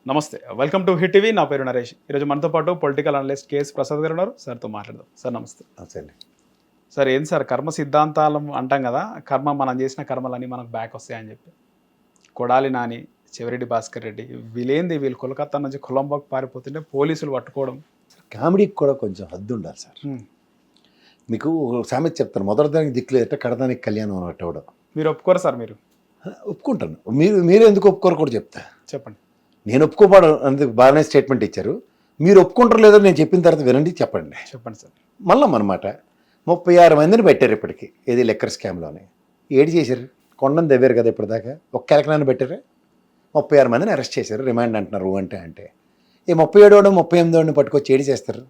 నమస్తే, welcome to hit TV. నా పేరు నరేష్. ఈరోజు మనతో పాటు పొలిటికల్ అనలిస్ట్ కేఎస్ ప్రసాద్ గారు ఉన్నారు. సార్తో మాట్లాడదాం. సార్ నమస్తే. సార్ ఏంటి సార్, కర్మ సిద్ధాంతాలు అంటాం కదా, కర్మ మనం చేసిన కర్మలన్నీ మనకు బ్యాక్ వస్తాయని చెప్పి కొడాలి నాని, చెవిరెడ్డి భాస్కర్ రెడ్డి వీళ్ళు కోల్కతా నుంచి కొలంబోకి పారిపోతుంటే పోలీసులు పట్టుకోవడం. కామెడీకి కూడా కొంచెం హద్దు ఉండాలి సార్. మీకు సామెత చెప్తాను, మొదటిదానికి దిక్కులు ఎట్ట కడదానికి కళ్యాణం అన్నట్టు. మీరు ఒప్పుకోరు సార్? మీరు ఒప్పుకుంటాను. మీరు ఎందుకు ఒప్పుకోరు కూడా చెప్తా. చెప్పండి. నేను ఒప్పుకోబడ అందుకు బాగానే స్టేట్మెంట్ ఇచ్చారు. మీరు ఒప్పుకుంటారు లేదో నేను చెప్పిన తర్వాత వినండి, చెప్పండి. చెప్పండి సార్. మళ్ళీ అనమాట 36 మందిని పెట్టారు ఇప్పటికి, ఏది లెక్కర్ స్కామ్లోనే. ఏడు చేశారు, కొండను దవ్వారు కదా ఇప్పటిదాకా. ఒక్క ఎలకనాన్ని పెట్టారు, 36 మందిని అరెస్ట్ చేశారు. రిమాండ్ అంటున్నారు అంటే ఈ 37 38 పట్టుకొచ్చి ఏడు చేస్తారు.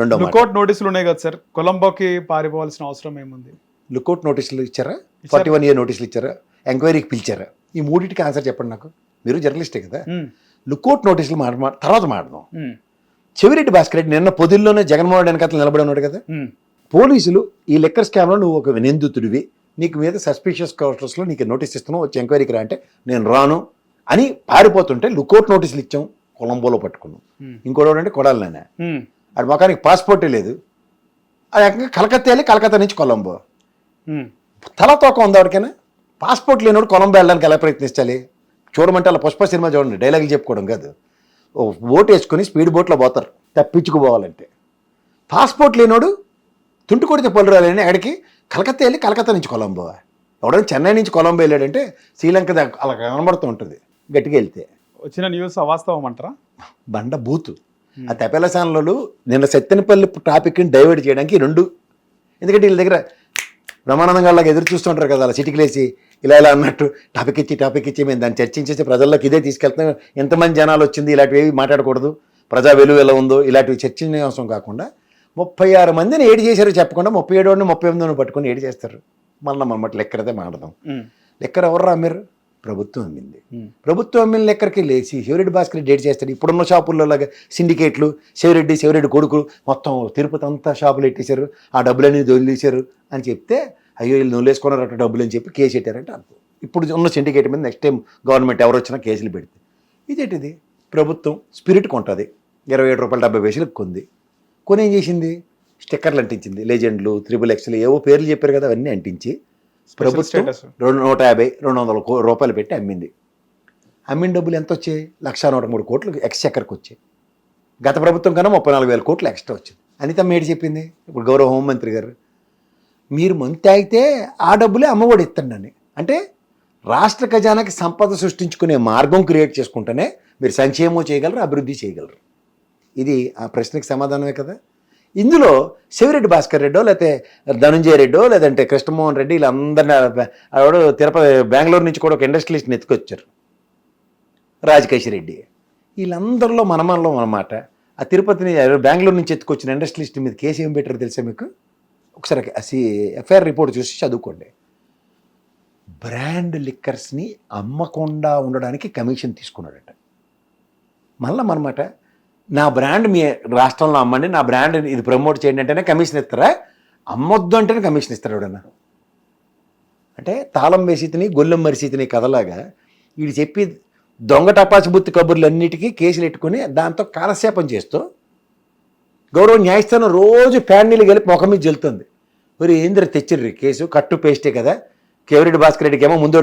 రెండో లుకౌట్ నోటీసులు ఉన్నాయి కదా సార్, కొలంబోకి పారిపోవాల్సిన అవసరం ఏముంది? లుకౌట్ నోటీసులు ఇచ్చారా? 41 year నోటీసులు ఇచ్చారా? ఎంక్వైరీకి పిలిచారా? ఈ మూడింటికి ఆన్సర్ చెప్పండి నాకు. మీరు జర్నలిస్టే కదా. లుకౌట్ నోటీసులు తర్వాత మాడదాం. చెవిరెడ్డి భాస్కర్ రెడ్డి నిన్న పొదిల్లోనే జగన్మోహన్ రెడ్డి వెనకాల నిలబడి ఉన్నాడు కదా. పోలీసులు ఈ లెక్కర్ స్కామ్లో నువ్వు ఒక నిందితుడివి, నీకు మీద సస్పిషియస్ క్వార్టర్స్లో నీకు నోటీస్ ఇస్తున్నావు, వచ్చి ఎంక్వైరీకి రా అంటే నేను రాను అని పారిపోతుంటే లుకౌట్ నోటీసులు ఇచ్చాం, కొలంబోలో పట్టుకున్నాం. ఇంకోటి అంటే కొడాలనే అది మొఖానికి పాస్పోర్టే లేదు, అది ఏకంగా కలకత్తా వెళ్ళి కలకత్తా నుంచి కొలంబో. తలతోక ఉంది ఎవరికైనా? పాస్పోర్ట్ లేనివాడు కొలంబో వెళ్ళడానికి ఎలా ప్రయత్నించాలి? చూడమంటే అలా పుష్ప సినిమా చూడండి, డైలాగులు చెప్పుకోవడం కాదు. ఓ బోట్ వేసుకొని స్పీడ్ బోట్లో పోతారు తప్పించుకుపోవాలంటే. పాస్పోర్ట్ లేనోడు తుంటు కొడితే పళ్ళు రాలేని అక్కడికి కలకత్తా వెళ్ళి కలకత్తా నుంచి కొలంబో. ఎవడైనా చెన్నై నుంచి కొలంబో వెళ్ళాడంటే శ్రీలంక అలా కనబడుతూ ఉంటుంది గట్టిగా వెళ్తే. వచ్చిన న్యూస్ అవాస్తవం అంటారా? బండ బూతు. ఆ తెపేల ఛానళ్ళు నిన్న సత్తెనపల్లి టాపిక్ని డైవర్ట్ చేయడానికి రెండు. ఎందుకంటే వీళ్ళ దగ్గర బ్రహ్మానందం గారిలాగా ఎదురు చూస్తుంటారు కదా, అలా చిటికలేసి ఇలా అన్నట్టు టాపిక్ ఇచ్చి మేము దాన్ని చర్చించేసి ప్రజల్లోకి ఇదే తీసుకెళ్తాం. ఎంతమంది జనాలు వచ్చింది, ఇలాంటివి ఏవి మాట్లాడకూడదు, ప్రజా విలువ ఎలా ఉందో ఇలాంటివి చర్చించడం కాకుండా 36 మందిని ఏడు చేశారు చెప్పకుండా 37 38 పట్టుకొని ఏడు చేస్తారు. మళ్ళీ మమ్మల్ని లెక్కరదే మాడదాం. లెక్కర ఎవరు రామ్మారు? ప్రభుత్వం అమ్మింది. ప్రభుత్వం అమ్మిన లెక్కరికి లేచి చెవిరెడ్డి భాస్కర్ రెడ్డి ఏడు చేస్తాడు. ఇప్పుడున్న షాపుల్లో లాగా సిండికేట్లు, చెవిరెడ్డి కొడుకు మొత్తం తిరుపతి అంతా షాపులు ఎట్టేశారు, ఆ డబ్బులన్నీ దొరికేశారు అని చెప్తే అయ్యో వీళ్ళు నొల్లేసుకున్నారట డబ్బులు అని చెప్పి కేసు పెట్టారంటే అనుకో. ఇప్పుడు ఉన్న సిండికేట్ మీద నెక్స్ట్ టైం గవర్నమెంట్ ఎవరు వచ్చినా కేసులు పెడితే ఇదేంటిది? ప్రభుత్వం స్పిరిట్ కొంటుంది, 27 రూపాయలు 70 పైసలకు కొంది. కొని ఏం చేసింది? స్టిక్కర్లు అంటించింది, లెజెండ్లు, XXL ఏవో పేర్లు చెప్పారు కదా, అవన్నీ అంటించి ప్రభుత్వం 150-200 రూపాయలు పెట్టి అమ్మింది. అమ్మిన డబ్బులు ఎంత వచ్చాయి? 1,103 కోట్లు ఎక్స్చెక్కర్కి వచ్చాయి. గత ప్రభుత్వం కన్నా 34,000 కోట్లు ఎక్స్ట్రా వచ్చింది. అనితమ్మ ఏడు చెప్పింది ఇప్పుడు గౌరవ హోంమంత్రి గారు, మీరు మంతి అయితే ఆ డబ్బులే అమ్మఒడి ఇస్తండి. అంటే రాష్ట్ర ఖజానాకి సంపద సృష్టించుకునే మార్గం క్రియేట్ చేసుకుంటేనే మీరు సంక్షేమం చేయగలరు, అభివృద్ధి చేయగలరు. ఇది ఆ ప్రశ్నకి సమాధానమే కదా. ఇందులో చెవిరెడ్డి భాస్కర్ రెడ్డో లేకపోతే ధనుంజయ రెడ్డో లేదంటే కృష్ణమోహన్ రెడ్డి వీళ్ళందరినీ ఆవిడ తిరుపతి బెంగళూరు నుంచి కూడా ఒక ఇండస్ట్రియలిస్ట్ని ఎత్తుకొచ్చారు, రాజకేష్ రెడ్డి. వీళ్ళందరిలో మనలో అన్నమాట. ఆ తిరుపతిని బెంగళూరు నుంచి ఎత్తుకొచ్చిన ఇండస్ట్రియలిస్ట్ మీద కేసు ఏం పెట్టారు తెలుసా మీకు? ఒకసారి ఎఫ్ఐఆర్ రిపోర్ట్ చూసి చదువుకోండి. బ్రాండ్ లిక్కర్స్ని అమ్మకుండా ఉండడానికి కమిషన్ తీసుకున్నాడట. మళ్ళీ మనమాట నా బ్రాండ్ మీ రాష్ట్రంలో అమ్మండి, నా బ్రాండ్ ఇది ప్రమోట్ చేయండి అంటేనే కమిషన్ ఇస్తారా? అమ్మొద్దు అంటేనే కమిషన్ ఇస్తారు ఎవడన్నా? అంటే తాళం వేసితిని గొల్లెం మరిసితిని కథలాగా వీడు చెప్పి దొంగ టపాచి బుత్తి కబుర్లు అన్నిటికీ కేసులు పెట్టుకుని దాంతో కాలక్షేపం చేస్తూ గౌరవ న్యాయస్థానం రోజు ఫ్యాన్లు కలిపి ముఖం మీద జల్లుతుంది. మరి ఏంద్ర తెచ్చిర్రు కేసు, కట్టు పేస్టే కదా. చెవిరెడ్డి భాస్కర్ రెడ్డికి ఏమో ముందు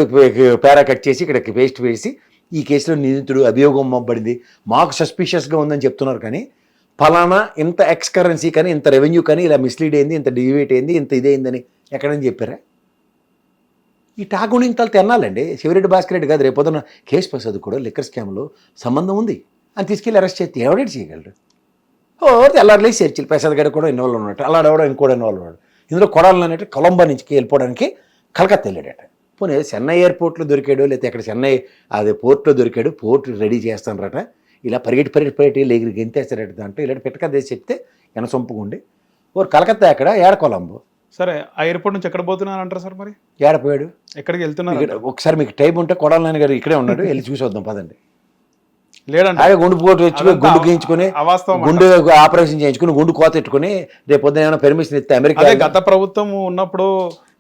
పేరా కట్ చేసి ఇక్కడికి పేస్ట్ వేసి ఈ కేసులో నిందితుడు అభియోగం మోపబడింది, మాకు సస్పిషియస్గా ఉందని చెప్తున్నారు. కానీ ఫలానా ఇంత ఎక్స్ కరెన్సీ కానీ ఇంత రెవెన్యూ కానీ ఇలా మిస్లీడ్ అయింది, ఇంత డివియేట్ అయింది, ఇంత ఇదేందని ఎక్కడని చెప్పారా? ఈ టాగుని ఇంతలు తినాలండి. చెవిరెడ్డి భాస్కర్ రెడ్డి కాదు, రేపొద్దున కేసు ప్రసాద్ కూడా లిక్కర్ స్కామ్లో సంబంధం ఉంది అని తీసుకెళ్ళి అరెస్ట్ చేస్తే ఎవడేటి చేయగలరు? తెల్లారులే చర్చిలు ప్రసాద్ గారు కూడా ఇన్వాల్వ్ ఉన్నట్టు, అలాడెవడో ఇంకోటి ఇన్వాల్వ్ అవ్వడు. ఇందులో కొడాలన్నట్టు కొలంబో నుంచి వెళ్ళిపోవడానికి కలకత్తా వెళ్ళాడట. పోనీ చెన్నై ఎయిర్పోర్ట్లో దొరికాడు, లేకపోతే ఎక్కడ చెన్నై అదే పోర్ట్లో దొరికాడు, పోర్ట్ రెడీ చేస్తానరట, ఇలా పరిగెట్టి లేగిరి గెంతేస్తారట. దాంట్లో ఇలా పెట్టకదేసి చెప్తే ఎనసొంపుకుండి ఓరు కలకత్తా ఎక్కడ ఏడ కొలంబో. సరే, ఆ ఎయిర్పోర్ట్ నుంచి ఎక్కడ పోతున్నాను అంటారు సార్? మరి ఏడపోయాడు, ఎక్కడికి వెళ్తున్నారు? ఒకసారి మీకు టైం ఉంటే కొడాలని గారు ఇక్కడే ఉన్నాడు, వెళ్ళి చూసి వద్దాం పదండి. లేదంటే గుండు పోటు తెచ్చుకుని గుండు గీయించుకుని గుండు ఆపరేషన్ చేయించుకుని గుండు కోత పెట్టుకుని రేపు పొద్దున ఏమైనా పర్మిషన్ ఇస్తే అమెరికా. గత ప్రభుత్వం ఉన్నప్పుడు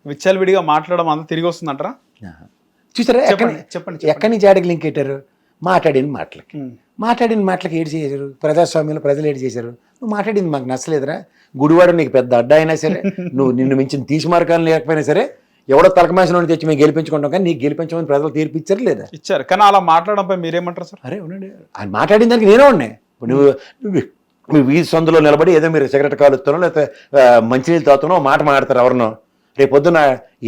విచ్చలవిడిగా మాట్లాడడం అంతా తిరిగి వస్తుందంటారా? చూసారా? చెప్పండి ఎక్కడి నుంచి ఆడికి లింక్ పెట్టారు? మాట్లాడిన మాటలకి ఏడు చేశారు, ప్రజాస్వామ్యంలో ప్రజలు ఏడు చేశారు. నువ్వు మాట్లాడింది మాకు నచ్చలేదురా, గుడివాడు నీకు పెద్ద అడ్డా అయినా సరే, నువ్వు నిన్ను మించిన తీసిమార్కాలు లేకపోయినా సరే, ఎవడో తలకమాసిన తెచ్చి మేము గెలిపించుకుంటాం, కానీ నీకు గెలిపించమని ప్రజలు తీర్పిచ్చారు లేదా? ఇచ్చారు. కానీ అలా మాట్లాడడంపై మీరేమంటారు సార్? అరే ఉండండి, ఆయన మాట్లాడిన దానికి నేనే ఉన్నాయి. ఇప్పుడు నువ్వు వీధి సందులో నిలబడి ఏదో మీరు సిగరెట్ కాలుస్తానో లేకపోతే మంచినీళ్ళు తాగుతానో మాట మాడతారు ఎవరినో, రేపు పొద్దున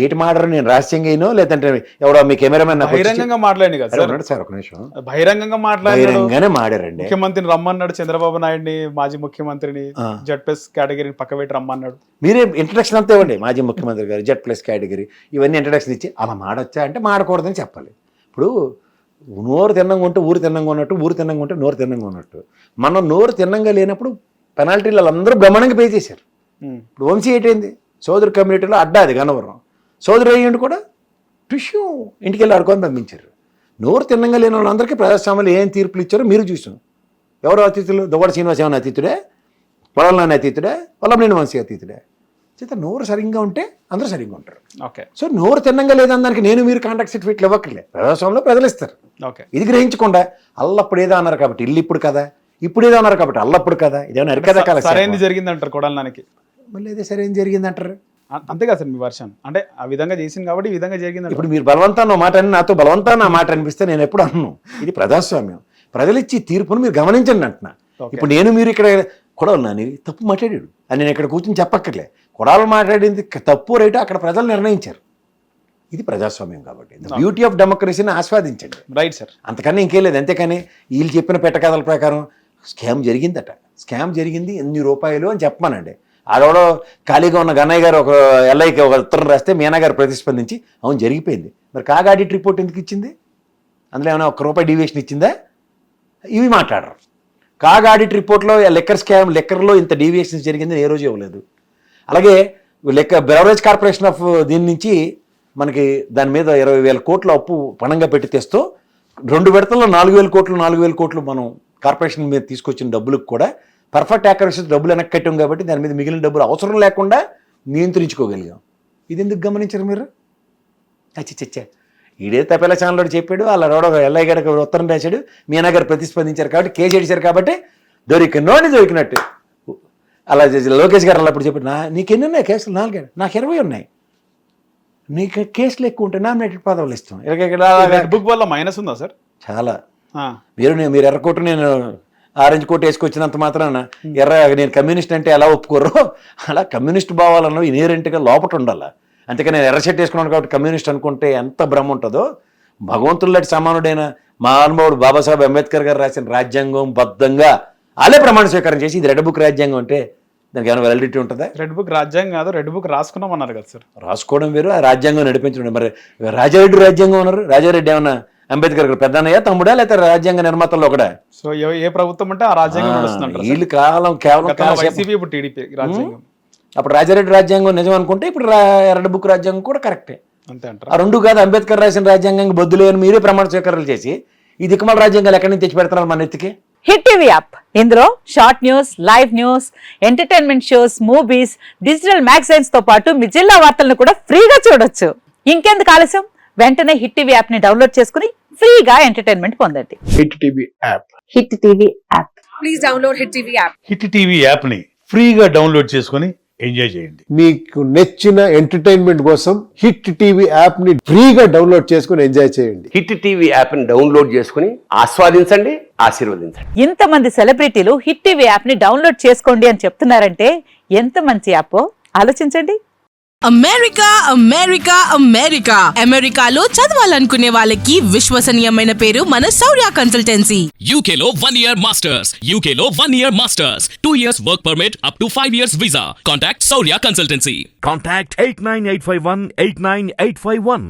ఏటి మాడరు, నేను రహస్యంగా అయినో లేదంటే ఎవడో మీ కెమెరామెన్ బహిరంగంగా మాట్లాడి కదా సార్, ఒక నిమిషం, బహిరంగంగా బహిరంగానే మాడారండి. ముఖ్యమంత్రిని రమ్మన్నాడు, చంద్రబాబు నాయుడిని మాజీ ముఖ్యమంత్రిని జెడ్+ కేటగిరీని పక్కబెట్టి రమ్మన్నాడు. మీరే ఇంట్రడక్షన్ అంతా ఇవ్వండి, మాజీ ముఖ్యమంత్రి గారు జెడ్+ కేటగిరీ ఇవన్నీ ఇంట్రడక్షన్ ఇచ్చి అలా మాడొచ్చా అంటే మాడకూడదని చెప్పాలి. ఇప్పుడు నోరు తిన్నంగా ఉంటే ఊరు తిన్నంగా ఉన్నట్టు, ఊరు తిన్నంగా ఉంటే నోరు తిన్నంగా ఉన్నట్టు. మనం నోరు తిన్నంగా లేనప్పుడు పెనాల్టీలు వాళ్ళందరూ బ్రహ్మాండంగా పే చేశారు. ఇప్పుడు వంశీ ఏంటైంది, సోదరు కమ్యూనిటీలో అడ్డా అది గన్నవరం, సోదరు అయ్యండి కూడా టిష్యూ ఇంటికి వెళ్ళి ఆడుకొని పంపించారు. నోరు తిన్నంగా లేని వాళ్ళందరికీ ప్రజాస్వామ్యంలో ఏం తీర్పులు ఇచ్చారో మీరు చూసాం. ఎవరో అతిథులు, దువ్వాడ శ్రీనివాస్ ఏమైనా అతిథుడే, పొలంలోని అతిథుడే, పొలంనేని వంశీ అతిథుడే. చేత నోరు సరిగ్గా ఉంటే అందరూ సరిగ్గా ఉంటారు. ఓకే. సో నోరు తిన్నంగా లేదని దానికి నేను మీరు కాంటాక్ట్ సర్టిఫికెట్లు ఇవ్వక్కర్లే, ప్రజాస్వామ్యంలో ప్రజలు ఇస్తారు. ఓకే. ఇది గ్రహించకుండా అల్లప్పుడు ఏదో అన్నారు కాబట్టి ఇల్లు ఇప్పుడు కదా, ఇప్పుడు ఏదో అన్నారు కాబట్టి అల్లప్పుడు కదా, ఇదేమన్నా అరికదా కాల సరైనది జరిగింది అంటారు కొడాలనానికి. మళ్ళీ అదే సరైనది జరిగింది అంటారు. అంతే కదా సార్ మీ వర్షన్, అంటే ఆ విధంగా చేసింది కాబట్టి ఈ విధంగా జరిగింది. ఇప్పుడు మీరు బలవంతాన్ని మాట అని నాతో బలవంతాన్ని ఆ మాట అనిపిస్తే నేను ఎప్పుడు అన్నాను, ఇది ప్రజాస్వామ్యం, ప్రజలు ఇచ్చి తీర్పును మీరు గమనించండి అంటున్నా. ఇప్పుడు నేను మీరు ఇక్కడ కొడాలి నాని తప్పు మాట్లాడాడు అని నేను ఇక్కడ కూర్చొని చెప్పక్కర్లే, కొడాలు మాట్లాడింది తప్పు రైట్ అక్కడ ప్రజలు నిర్ణయించారు. ఇది ప్రజాస్వామ్యం కాబట్టి బ్యూటీ ఆఫ్ డెమోక్రసీని ఆస్వాదించండి. రైట్ సార్, అంతకన్నా ఇంకేం లేదు. అంతేకాని వీళ్ళు చెప్పిన పెట్టకథల ప్రకారం స్కామ్ జరిగిందట, స్కామ్ జరిగింది ఎన్ని రూపాయలు అని చెప్పమానండి. ఆడవాడో ఖాళీగా ఉన్న గన్నయ్య గారు ఒక ఎల్ఐకి ఒక ఉత్తరం రాస్తే మీనా గారు ప్రతిస్పందించి అవును జరిగిపోయింది. మరి కాగ్ ఆడిట్ రిపోర్ట్ ఎందుకు ఇచ్చింది? అందులో ఏమైనా ₹1 డీవియేషన్ ఇచ్చిందా? ఇవి మాట్లాడరు. కాగ్ ఆడిట్ రిపోర్ట్లో లెక్కర్లో ఇంత డీవియేషన్స్ జరిగిందని ఏ రోజు ఇవ్వలేదు. అలాగే బెవరేజ్ కార్పొరేషన్ ఆఫ్ దీని నుంచి మనకి దాని మీద 20,000 కోట్ల అప్పు పణంగా పెట్టి తెస్తూ 2 విడతల్లో 4,000 కోట్లు మనం కార్పొరేషన్ మీద తీసుకొచ్చిన డబ్బులకు కూడా పర్ఫెక్ట్ యాక్యురసీ డబ్బులు వెనక్కి కట్టాం కాబట్టి దాని మీద మిగిలిన డబ్బులు అవసరం లేకుండా నియంత్రించుకోగలిగాం. ఇది ఎందుకు గమనించారు మీరు? చచ్చా ఈడే తపేలా ఛానల్లో చెప్పాడు, అలా రోడ ఎల్ఐ గారికి ఉత్తరం రాశాడు, మీనా గారు ప్రతిస్పందించారు కాబట్టి కేసు ఏడిచారు కాబట్టి దొరికినట్టు. అలా లోకేష్ గారు అలా అప్పుడు చెప్పాడు, నీకు ఎన్ని ఉన్నాయి కేసులు? 4, నాకు 20 ఉన్నాయి. నీకు కేసులు ఎక్కువ ఉంటే నామినేటెడ్ పదవులు ఇస్తాం. బుక్ వల్ల మైనస్ ఉందా సార్? చాలా. మీరు ఎర్రకోటు నేను ఆరెంజ్ కోట్ వేసుకొచ్చినంత మాత్రాన నేను కమ్యూనిస్ట్ అంటే ఎలా ఒప్పుకోరో అలా కమ్యూనిస్ట్ భావాలన్నవి ఇన్హెరెంట్గా లోపట ఉండాలి. అంతేకాని నేను ఎర్ర షర్ట్ వేసుకున్నాను కాబట్టి కమ్యూనిస్ట్ అనుకుంటే ఎంత భ్రమ ఉంటుందో. భగవంతుల్లాంటి సమానుడైన మహానుభావుడు బాబాసాహెబ్ అంబేద్కర్ గారు రాసిన రాజ్యాంగం బద్ధంగా అలే ప్రమాణ స్వీకారం చేసి ఇది రెడ్ బుక్ రాజ్యాంగం అంటే దానికి ఏమైనా వ్యాలిడిటీ ఉంటుందా? రెడ్ బుక్ రాజ్యాంగం కాదు, రెడ్ బుక్ రాసుకున్నాం అన్నారు కదా సార్. రాసుకోవడం వేరు, ఆ రాజ్యాంగం నడిపించడం. మరి రాజారెడ్డి రాజ్యాంగం ఉన్నారు, రాజారెడ్డి ఏమన్నా అంబేద్కర్ గారు పెద్దన్నయ్య తమ్ముడా లేకపోతే రాజ్యాంగ నిర్మాతల్లో ఒకడా? సో ఏ ప్రభుత్వం అంటే ఆ రాజ్యాంగం నడుస్తుంటారు. వీళ్ళు కేవలం వైసీపీ, ఇప్పుడు టీడీపీ రాజ్యాంగం. అప్పుడు రాజారెడ్డి రాజ్యాంగం నిజం అనుకుంటే ఇప్పుడు రెడ్ బుక్ రాజ్యాంగం కూడా కరెక్టే. అంతే అంటారు. ఆ రెండు కాదు, అంబేద్కర్ రాసిన రాజ్యాంగం బొద్దులే అని మీరే ప్రమాణ స్వీకారాలు చేసి ఈ దిక్కుమాల రాజ్యాంగాలు ఎక్కడి నుంచి తెచ్చి పెడతారు మన ఎత్తికి? హిట్ టీవీ యాప్, ఇందులో short news, live news, entertainment shows, movies, digital magazines తో పాటు మీ జిల్లా వార్తలను కూడా ఫ్రీగా చూడొచ్చు. ఇంకెందుకు ఆలస్యం, వెంటనే హిట్ టీవీ యాప్ ని డౌన్లోడ్ చేసుకుని ఫ్రీగా ఎంటర్టైన్మెంట్ పొందండి. Hit TV app, hit TV app, please download hit TV app. Hit TV app ని ఫ్రీగా డౌన్లోడ్ చేసుకొని ఎంజాయ్ చేయండి. మీకు నచ్చిన ఎంటర్టైన్మెంట్ కోసం హిట్ టీవీ యాప్ ని ఫ్రీగా డౌన్లోడ్ చేసుకుని ఎంజాయ్ చేయండి. హిట్ టీవీ యాప్ ని డౌన్లోడ్ చేసుకుని ఆస్వాదించండి, ఆశీర్వదించండి. ఇంతమంది సెలబ్రిటీలు హిట్ టీవీ యాప్ ని డౌన్లోడ్ చేసుకోండి అని చెప్తున్నారంటే ఎంత మంచి యాప్ ఆలోచించండి. అమెరికా అమెరికా అమెరికా అమెరికాలో చదవాలనుకునే వాళ్ళకి విశ్వసనీయమైన పేరు మన శౌర్య కన్సల్టెన్సీ. UK లో 1 year masters, UK లో 1 year masters, 2 years work permit up to 5 years visa. Contact Saurya Consultancy. Contact 89851 89851.